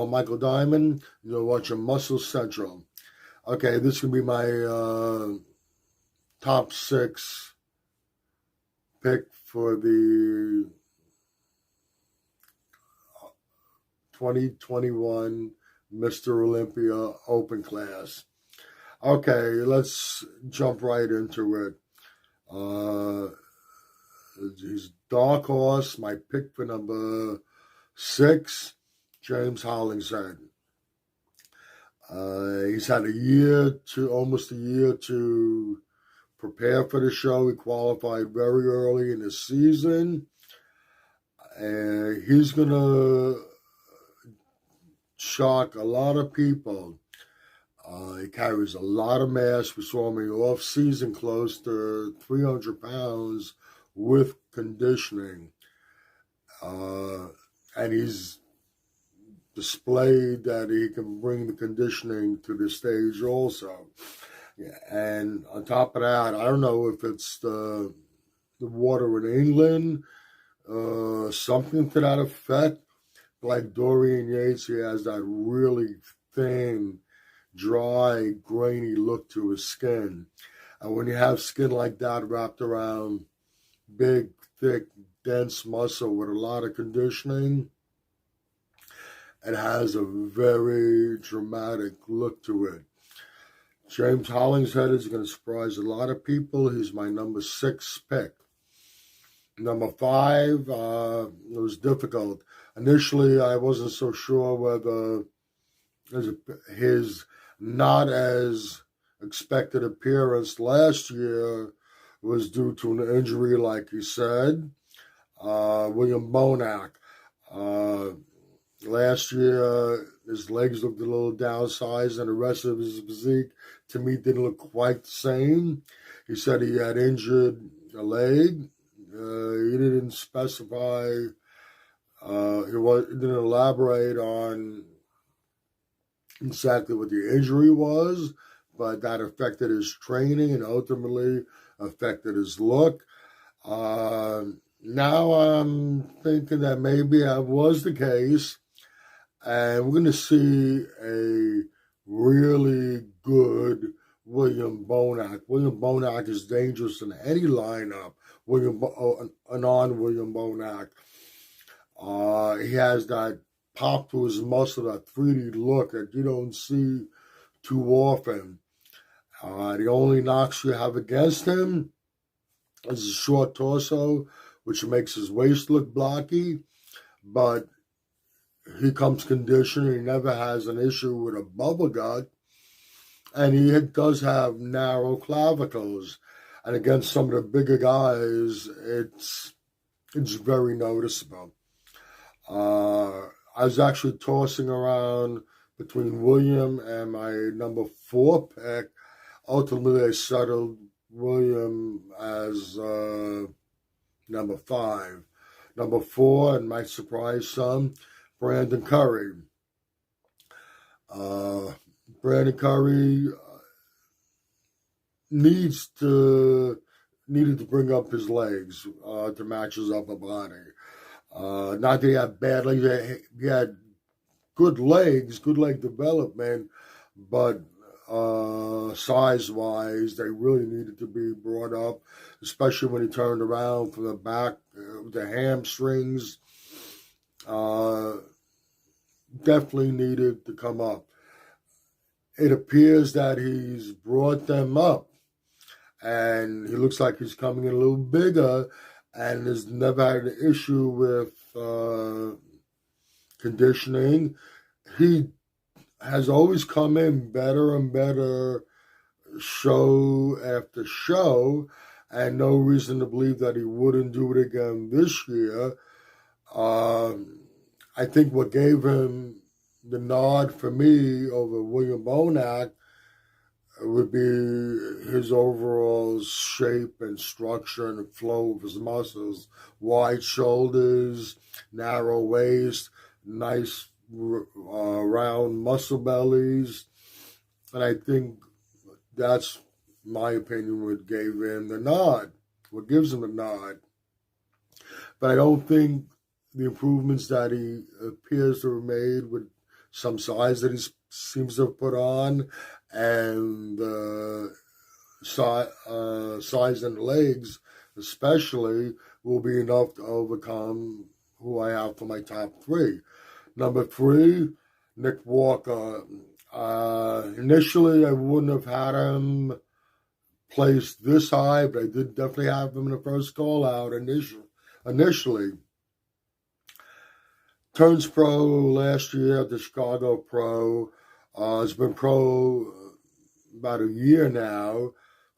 call Michael Diamond. You're watching Muscle Central. Okay, this can be my top 6 pick for the 2021 Mr. Olympia Open Class. Okay, let's jump right into it. He's Dark Horse, my pick for number 6, James Howlingson. He's had almost a year to prepare for the show. He qualified very early in the season. He's going to shock a lot of people. He carries a lot of mass. We saw him in the off-season close to 300 pounds with conditioning. And he's displayed that he can bring the conditioning to the stage also. Yeah, and on top of that, I don't know if it's the water in England, something to that effect. Like Dorian Yates, he has that really thin, dry, grainy look to his skin. And when you have skin like that wrapped around big, thick, dense muscle with a lot of conditioning, it has a very dramatic look to it. James Howlingson is going to surprise a lot of people. He's my number 6 pick. Number 5, it was difficult. Initially, I wasn't so sure whether his not as expected appearance last year was due to an injury, like he said. William Bonac. Last year, his legs looked a little downsized, and the rest of his physique, to me, didn't look quite the same. He said he had injured a leg. He didn't specify, he didn't elaborate on exactly what the injury was, but that affected his training and ultimately affected his look. Now I'm thinking that maybe that was the case, and we're going to see a really good William Bonac. William Bonac is dangerous in any lineup. William Bonac. He has that pop to his muscle, that 3D look that you don't see too often. The only knocks you have against him is his short torso, which makes his waist look blocky, but he comes conditioned. He never has an issue with a bubble gut, and he does have narrow clavicles. And against some of the bigger guys, it's very noticeable. I was actually tossing around between William and my number 4 pick. Ultimately, I settled William as number 5. Number 4, and might surprise some, Brandon Curry. Brandon Curry needed to bring up his legs to match his upper body. Not that he had bad legs, he had good legs, good leg development, but size-wise, they really needed to be brought up, especially when he turned around from the back, the hamstrings. Definitely needed to come up. It appears that he's brought them up, and he looks like he's coming in a little bigger, and has never had an issue with conditioning. He has always come in better and better show after show, and no reason to believe that he wouldn't do it again this year. I think what gave him the nod for me over William Bonac would be his overall shape and structure and the flow of his muscles. Wide shoulders, narrow waist, nice round muscle bellies. And I think that's, my opinion, what gave him the nod, what gives him the nod. But I don't think the improvements that he appears to have made with some size that he seems to have put on, and size in the legs especially will be enough to overcome who I have for my top three. Number three, Nick Walker. Initially, I wouldn't have had him placed this high, but I did definitely have him in the first call out initially. Turns pro last year at the Chicago Pro. Has been pro about a year now.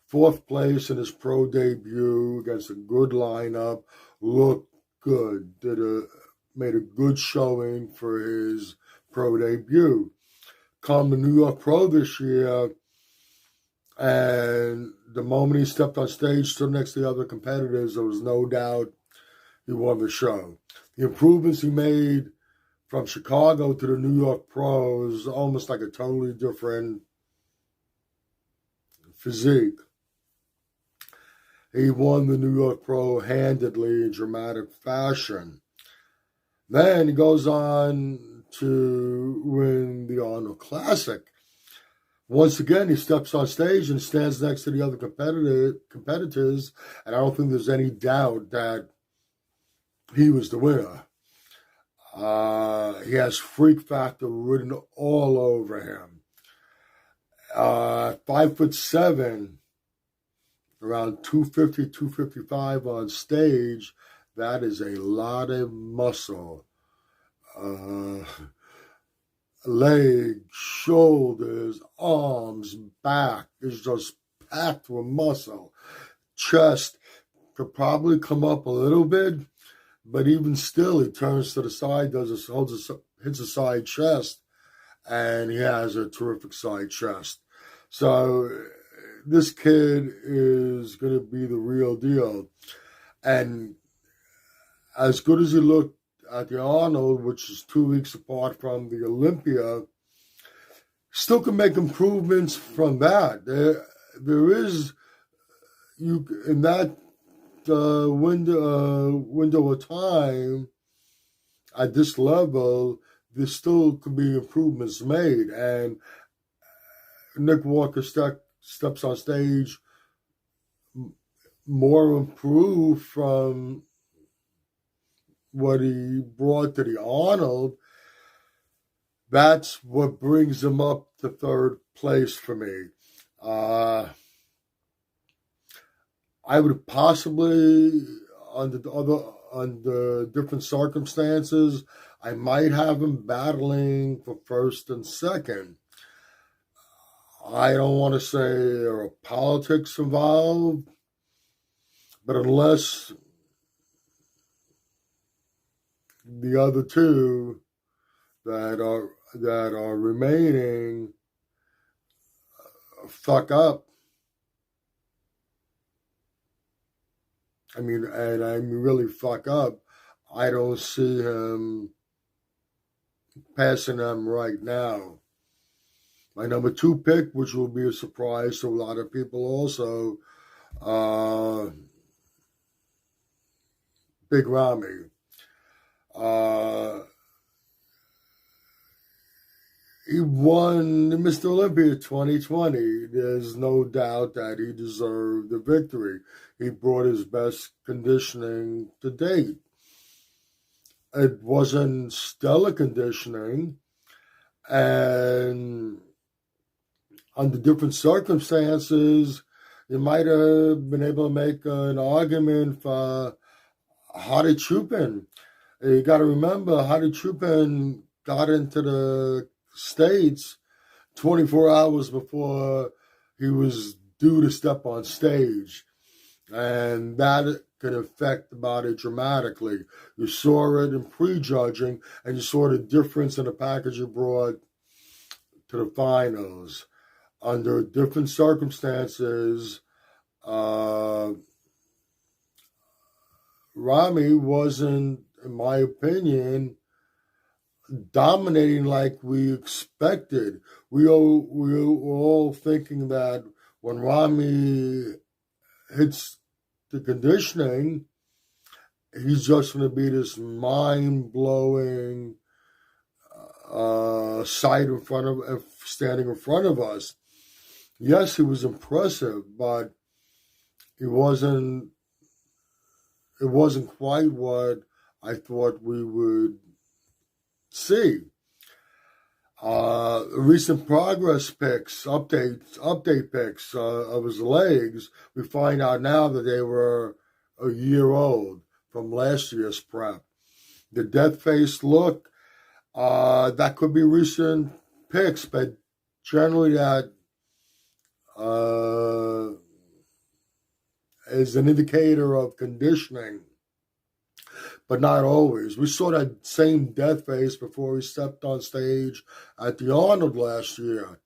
Fourth place in his pro debut against a good lineup. Looked good. Made a good showing for his pro debut. Come the New York Pro this year, and the moment he stepped on stage, stood next to the other competitors, there was no doubt he won the show. The improvements he made from Chicago to the New York Pro is almost like a totally different physique. He won the New York Pro handedly in dramatic fashion. Then he goes on to win the Arnold Classic. Once again, he steps on stage and stands next to the other competitors, and I don't think there's any doubt that he was the winner. He has freak factor written all over him. 5'7", around 250, 255 on stage. That is a lot of muscle. Legs, shoulders, arms, back is just packed with muscle. Chest could probably come up a little bit, but even still, he turns to the side, hits a side chest, and he has a terrific side chest. So this kid is going to be the real deal. And as good as he looked at the Arnold, which is 2 weeks apart from the Olympia, still can make improvements from that. There is, in that window of time, at this level, there still could be improvements made. And Nick Walker steps on stage more improved from what he brought to the Arnold. That's what brings him up to third place for me. I would possibly, under different circumstances, I might have him battling for first and second. I don't want to say there are politics involved, but unless the other two that are remaining fuck up, and I mean really fuck up, I don't see him passing them right now. My number 2 pick, which will be a surprise to a lot of people also, Big Romney. He won Mr. Olympia 2020. There's no doubt that he deserved the victory. He brought his best conditioning to date. It wasn't stellar conditioning, and under different circumstances, you might have been able to make an argument for Hadi Chupin. You got to remember, Hadi Chupin got into the States 24 hours before he was due to step on stage. And that could affect the body dramatically. You saw it in prejudging, and you saw the difference in the package you brought to the finals. Under different circumstances, Rami wasn't, in my opinion, dominating like we expected. We were all thinking that when Rami hits the conditioning, he's just going to be this mind-blowing sight in front of, standing in front of us. Yes, he was impressive, but it wasn't quite what I thought we would see. Recent progress pics, update pics of his legs, we find out now that they were a year old from last year's prep. The death face look, that could be recent pics, but generally that is an indicator of conditioning, but not always. We saw that same death face before he stepped on stage at the Arnold last year.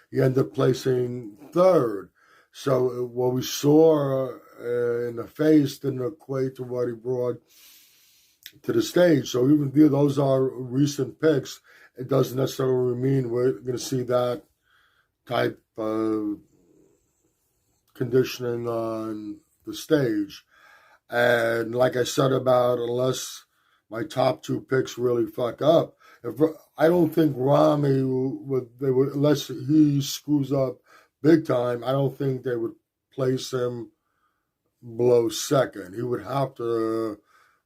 He ended up placing third. So what we saw in the face didn't equate to what he brought to the stage. So even though those are recent picks, it doesn't necessarily mean we're going to see that type of conditioning on the stage. And like I said about, unless my top two picks really fuck up, I don't think Romney would, unless he screws up big time, I don't think they would place him below second. He would have to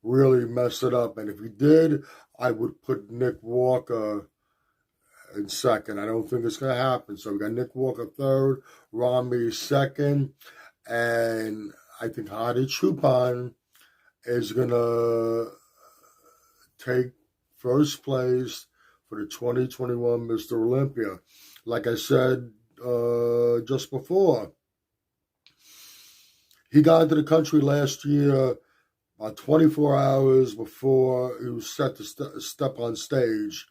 really mess it up. And if he did, I would put Nick Walker in second. I don't think it's going to happen. So we got Nick Walker third, Romney second, and I think Hadi Choopan is going to take first place for the 2021 Mr. Olympia. Like I said just before, he got into the country last year about 24 hours before he was set to step on stage.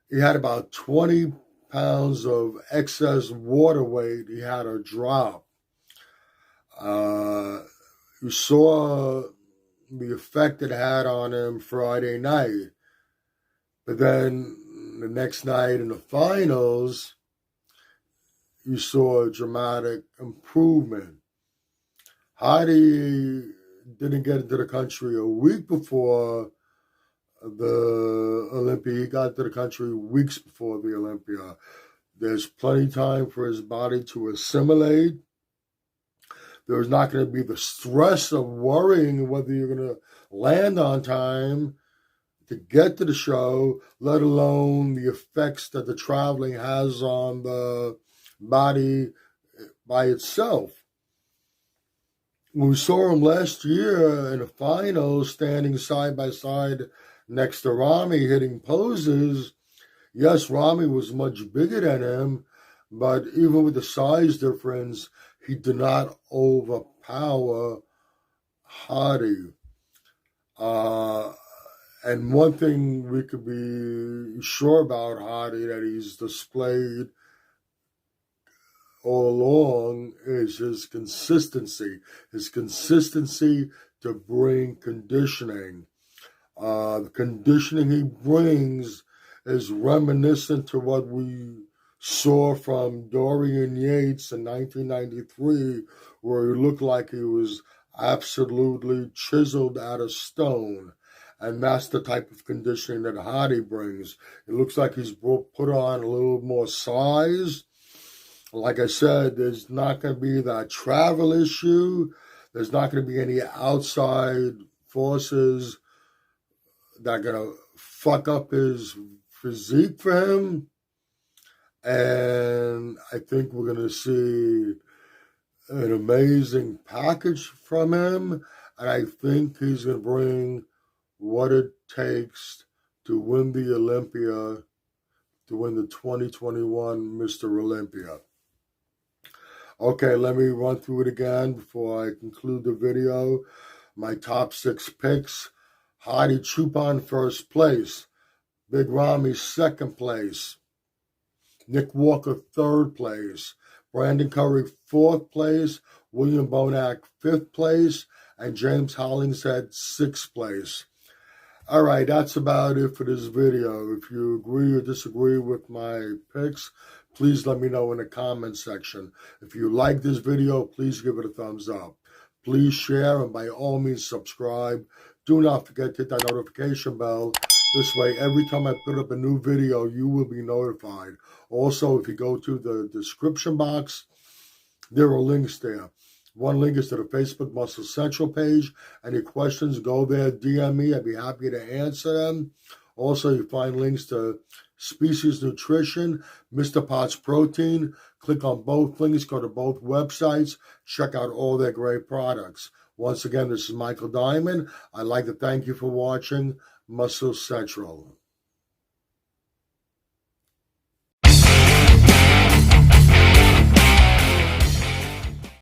He had about 20 pounds of excess water weight he had to drop. You saw the effect it had on him Friday night. But then the next night in the finals, you saw a dramatic improvement. Hadi didn't get into the country a week before the Olympia. He got to the country weeks before the Olympia. There's plenty of time for his body to assimilate. There's not going to be the stress of worrying whether you're going to land on time to get to the show, let alone the effects that the traveling has on the body by itself. When we saw him last year in the finals, standing side by side next to Romney, hitting poses, yes, Romney was much bigger than him, but even with the size difference, he did not overpower Hadi. And one thing we could be sure about Hadi that he's displayed all along is his consistency to bring conditioning. The conditioning he brings is reminiscent to what we saw from Dorian Yates in 1993, where he looked like he was absolutely chiseled out of stone. And that's the type of conditioning that Hadi brings. It looks like he's put on a little more size. Like I said, there's not going to be that travel issue. There's not going to be any outside forces that are going to fuck up his physique for him. And I think we're going to see an amazing package from him. And I think he's going to bring what it takes to win the Olympia, to win the 2021 Mr. Olympia. Okay, let me run through it again before I conclude the video. My top 6 picks: Hadi Choopan first place, Big Ramy second place, Nick Walker third place, Brandon Curry fourth place, William Bonac fifth place, and James Howlingson sixth place. All right, that's about it for this video. If you agree or disagree with my picks, please let me know in the comment section. If you like this video, please give it a thumbs up. Please share and by all means subscribe. Do not forget to hit that notification bell This way, every time I put up a new video, you will be notified. Also, if you go to the description box, there are links there. One link is to the Facebook Muscle Central page. Any questions, go there, DM me. I'd be happy to answer them. Also, you find links to Species Nutrition, Mr. Potts Protein. Click on both links, go to both websites, check out all their great products. Once again, this is Michael Diamond. I'd like to thank you for watching Muscle Central.